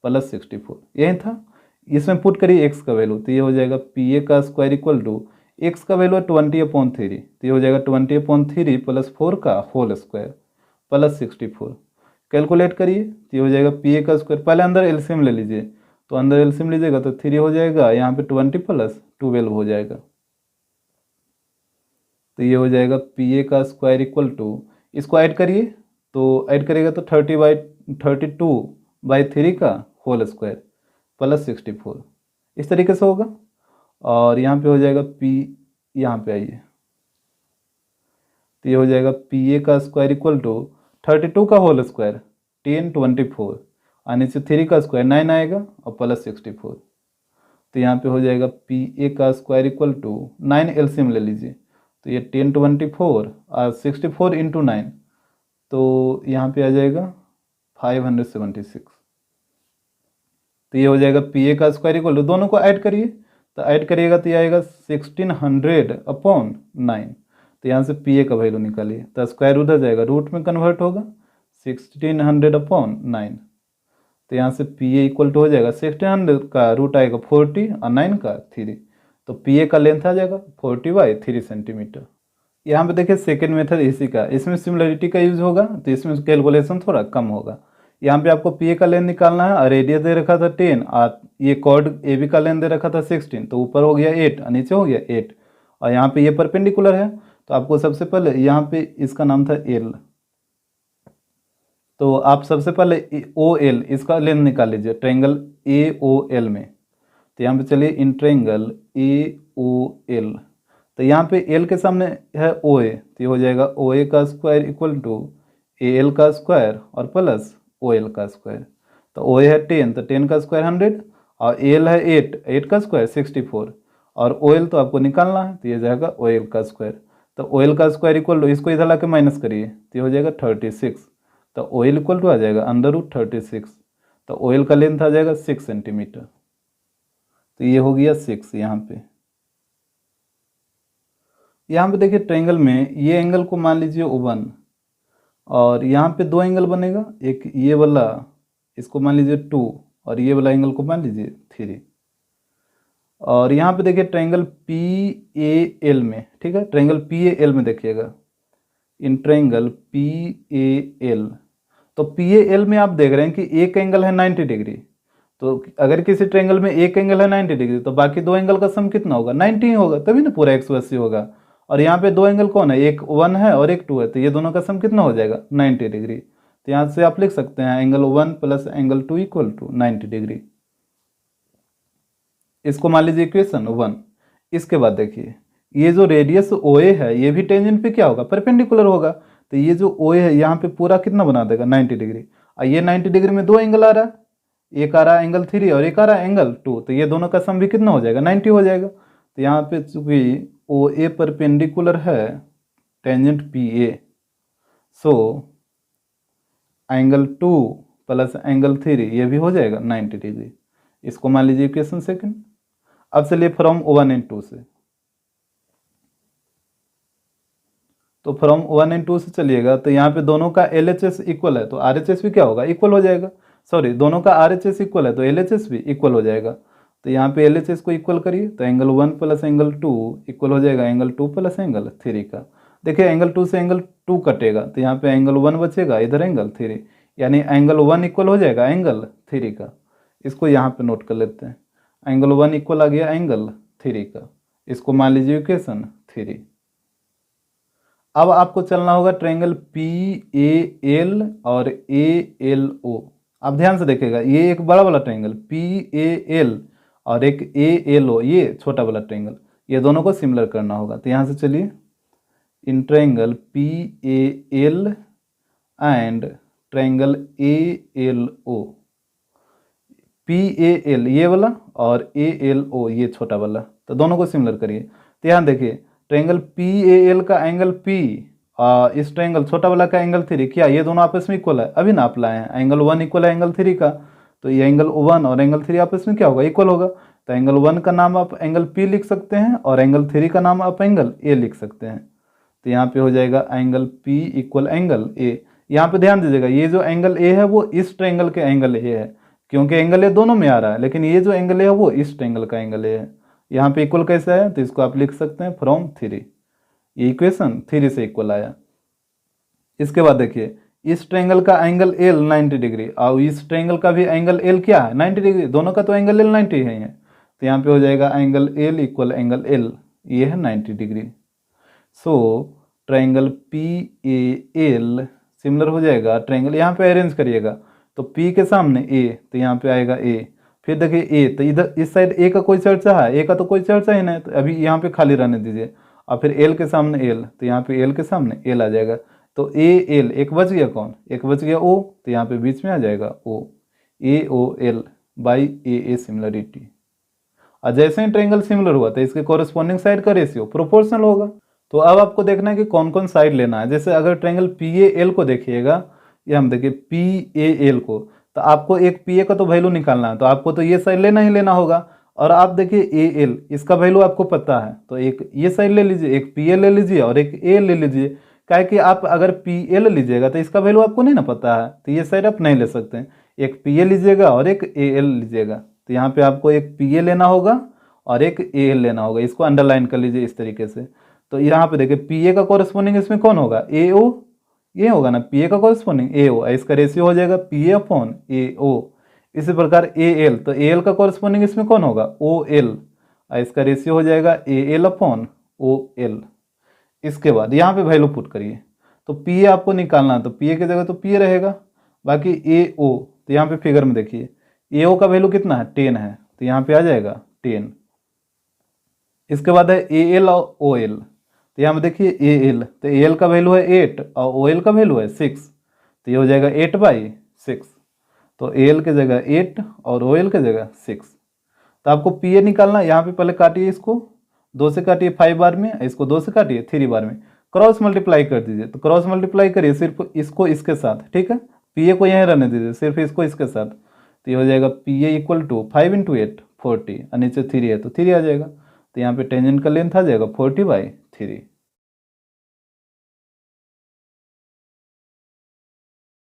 प्लस 64, यही था, इसमें पुट करिए x का वैल्यू, तो ये हो जाएगा पी ए का स्क्वायर इक्वल टू x का वैल्यू है 20/3, तो ये हो जाएगा 20/3 प्लस 4 का होल स्क्वायर प्लस 64, कैलकुलेट करिए, तो ये हो जाएगा पी ए का स्क्वायर, पहले अंदर एलसीएम ले लीजिए, तो अंदर एलसीएम लीजिएगा तो 3 हो जाएगा, यहाँ पे 20 प्लस 12 हो जाएगा, तो ये हो जाएगा पी ए का स्क्वायर इक्वल टू, इसको ऐड करिए, तो ऐड करिएगा तो 30/32/3 का होल स्क्वायर प्लस 64, इस तरीके से होगा, और यहाँ पे हो जाएगा p, यहाँ पे आइए, तो ये हो जाएगा पी ए का स्क्वायर इक्वल टू 32 का होल स्क्वायर 10 24, और नीचे 3 का स्क्वायर 9 आएगा और प्लस 64, तो यहाँ पे हो जाएगा पी ए का स्क्वायर इक्वल टू 9 एलसीएम ले लीजिए, तो ये 1024 और 64 इंटू 9, तो यहाँ पे आ जाएगा 576। तो ये हो जाएगा पी ए का स्क्वायर इक्वल टू, दोनों को ऐड करिए, तो ऐड करिएगा तो ये आएगा 1600/9। तो यहाँ से पी ए का वैल्यू निकालिए, तो स्क्वायर उधर जाएगा, रूट में कन्वर्ट होगा 1600/9। तो यहाँ से पी ए इक्वल टू हो जाएगा 1600 का रूट आएगा 40 और 9 का 3, तो पी ए का लेंथ आ जाएगा 40/3 सेंटीमीटर। यहाँ पे देखिए सेकेंड मेथड इसी का, इसमें सिमिलरिटी का यूज होगा, तो इसमें कैलकुलेशन थोड़ा कम होगा। यहाँ पे आपको पी ए का लेंथ निकालना है, और रेडियस दे रखा था 10 और ये कॉर्ड ए बी का लेंथ दे रखा था 16, तो ऊपर हो गया 8 और नीचे हो गया 8, और यहाँ पे ये परपेंडिकुलर है, तो आपको सबसे पहले यहाँ पे इसका नाम था एल, तो आप सबसे पहले ओ एल इसका लेंथ निकाल लीजिए ट्रायंगल ए ओ एल में। तो यहाँ पे चलिए in triangle A O L, तो यहाँ पे एल के सामने है ओ ए, तो ये हो जाएगा ओ ए का square equal to A L का स्क्वायर और प्लस ओ एल का स्क्वायर। तो ओ ए है 10, तो 10 का स्क्वायर 100, और ए एल है 8 का स्क्वायर 64, और ओ एल तो आपको निकालना है, तो ये जाएगा ओ एल का स्क्वायर। तो ओ एल का स्क्वायर इक्वल टू, इसको इधर ला के माइनस करिए, तो ये हो जाएगा 36, तो ओ एल इक्वल टू आ जाएगा √36, तो ओ एल का लेंथ आ जाएगा 6 सेंटीमीटर। तो ये हो गया 6। यहाँ पे देखिए ट्रायंगल में ये एंगल को मान लीजिए 1, और यहाँ पे दो एंगल बनेगा, एक ये वाला इसको मान लीजिए 2, और ये वाला एंगल को मान लीजिए 3। और यहाँ पे देखिए ट्रायंगल पी ए एल में, ठीक है, ट्रायंगल पी ए एल में देखिएगा, इन ट्रायंगल पी ए एल, तो पी ए एल में आप देख रहे हैं कि एक एंगल है 90 डिग्री, तो अगर किसी ट्रायंगल में एक एंगल है 90 डिग्री, तो बाकी दो एंगल का सम कितना होगा, 90 ही होगा, तभी ना पूरा 180 होगा। और यहाँ पे दो एंगल कौन है, एक 1 है और एक 2 है, तो ये दोनों का सम कितना हो जाएगा 90 डिग्री। तो यहाँ से आप लिख सकते हैं angle 1 plus angle 2 equal to 90 degree. इसको मान लीजिए इक्वेशन 1। इसके बाद देखिए ये जो रेडियस ओ ए है, ये भी टेंजेंट पे क्या होगा, परपेंडिकुलर होगा, तो ये जो ओ ए है यहाँ पे पूरा कितना बना देगा 90 डिग्री। और ये 90 डिग्री में दो एंगल आ रहा है, एक आ रहा है एंगल 3 और एक आ रहा है एंगल 2, तो ये दोनों का सम भी कितना हो जाएगा 90 हो जाएगा। तो यहाँ पे चूंकि ओ ए परपेंडिकुलर है टेंजेंट पी ए, सो एंगल 2 प्लस एंगल 3 ये भी हो जाएगा 90 डिग्री। इसको मान लीजिए इक्वेशन सेकंड। अब चलिए फ्रॉम 1 एंड 2 से, तो फ्रॉम 1 एंड 2 से चलिएगा, तो यहाँ पे दोनों का LHS इक्वल है, तो RHS भी क्या होगा, इक्वल हो जाएगा। सॉरी, दोनों का RHS इक्वल है तो LHS भी इक्वल हो जाएगा। तो यहाँ पे LHS को इक्वल करिए, तो एंगल 1 प्लस एंगल 2 इक्वल हो जाएगा एंगल 2 प्लस एंगल 3 का। देखिए एंगल 2 से एंगल 2 कटेगा, तो यहाँ पे एंगल 1 बचेगा, इधर एंगल 3, यानी एंगल 1 इक्वल हो जाएगा एंगल 3 का। इसको यहाँ पे नोट कर लेते हैं, एंगल 1 इक्वल आ गया एंगल 3 का। इसको मान लीजिए इक्वेशन 3। अब आपको चलना होगा ट्रायंगल पी ए एल और ए एल ओ। आप ध्यान से देखिएगा, ये एक बड़ा वाला ट्रायंगल पी ए एल और एक ए एल ओ, ये छोटा वाला ट्रायंगल, ये दोनों को सिमिलर करना होगा। तो यहाँ से चलिए in triangle P A L and triangle A L O, P A L ये वाला और ए एल ओ ये छोटा वाला, तो दोनों को सिमिलर करिए। तो यहाँ देखिए ट्रायंगल पी ए एल का एंगल पी और इस ट्रायंगल छोटा वाला का एंगल 3, क्या ये दोनों आपस में इक्वल है, अभी नाप लाए हैं, एंगल 1 इक्वल है एंगल 3 का, तो ये एंगल 1 और एंगल 3 आपस में क्या होगा, इक्वल होगा। तो एंगल 1 का नाम आप एंगल पी लिख सकते हैं और एंगल 3 का नाम आप एंगल ए लिख सकते हैं। तो यहाँ पे हो जाएगा angle P equal angle A. यहाँ पे ध्यान दीजिएगा, ये जो एंगल ए है वो इस ट्रायंगल के एंगल ए है, क्योंकि एंगल ए दोनों में आ रहा है, लेकिन ये जो एंगल ए है वो इस ट्रायंगल का एंगल ए है। यहाँ पे इक्वल कैसे है, तो इसको आप लिख सकते हैं फ्रॉम 3, ये इक्वेशन 3 से इक्वल आया। इसके बाद देखिए इस ट्रायंगल का एंगल एल 90 डिग्री और इस ट्रायंगल का भी एंगल एल क्या है 90 डिग्री, दोनों का तो एंगल एल 90 है। तो यहाँ पे हो जाएगा angle L equal angle L, ये है 90 degree. So triangle P A L similar हो जाएगा ट्रायंगल, यहाँ पे अरेंज करिएगा, तो पी के सामने ए, तो यहाँ पे आएगा ए, फिर देखिए ए, तो इधर इस साइड ए का कोई चर्चा है, ए का तो कोई चर्चा ही नहीं, तो अभी यहाँ पे खाली रहने दीजिए। और फिर एल के सामने एल, तो यहाँ पे एल के सामने एल आ जाएगा, तो ए एल एक बच गया, कौन एक बच गया ओ, तो यहाँ पे बीच में आ जाएगा O, A O L by A A similarity. और जैसे ही ट्रायंगल सिमिलर हुआ तो इसके कॉरेस्पॉन्डिंग साइड का रेशियो प्रोपोर्शनल होगा। तो अब आपको देखना है कि कौन कौन साइड लेना है। जैसे अगर ट्रायंगल PAL को देखिएगा, ये हम देखिए PAL को, तो आपको एक PA का तो वैल्यू निकालना है, तो आपको तो ये साइड लेना ही लेना होगा। और आप देखिए AL, इसका वैल्यू आपको पता है, तो एक ये साइड ले लीजिए, एक PA ले लीजिए और एक AL ले लीजिए। क्या कि आप अगर PL लीजिएगा तो इसका वैल्यू आपको नहीं ना पता है, तो ये साइड आप नहीं ले सकते हैं। एक PA लीजिएगा और एक AL लीजिएगा, तो यहाँ पे आपको एक PA लेना होगा और एक AL लेना होगा। इसको अंडरलाइन कर लीजिए इस तरीके से। तो यहाँ पे देखिए PA का कॉरेस्पॉन्डिंग इसमें कौन होगा, AO, ये होगा ना PA का कॉरेस्पॉन्डिंग AO, इसका रेशियो हो जाएगा PA/AO। इसी प्रकार AL, तो AL का कॉरेस्पॉन्डिंग इसमें कौन होगा, OL, इसका रेशियो हो जाएगा AL/OL। इसके बाद यहाँ पे वैल्यू पुट करिए, तो PA आपको निकालना है, तो PA की जगह तो PA रहेगा। बाकी AO, तो यहाँ पे फिगर में देखिए AO का वैल्यू कितना है, 10 है, तो यहाँ पे आ जाएगा 10। इसके बाद है AL और OL, तो यहाँ पे देखिए AL, तो AL का वैल्यू है 8 और OL का वैल्यू है 6, तो ये हो जाएगा 8/6। तो AL की जगह 8 और OL की जगह 6। तो आपको PA निकालना है। यहाँ पे पहले काटिए, इसको 2 से काटिए 5 बार में, इसको 2 से काटिए 3 बार में, क्रॉस मल्टीप्लाई कर दीजिए। तो क्रॉस मल्टीप्लाई करिए सिर्फ इसको इसके साथ, ठीक है, PA को यहीं रहने दीजिए, सिर्फ इसको इसके साथ। तो ये हो जाएगा PA = 5 × 8 40, और नीचे 3 है तो 3 आ जाएगा। तो यहाँ पे टेंजेंट का लेंथ आ जाएगा 40/3।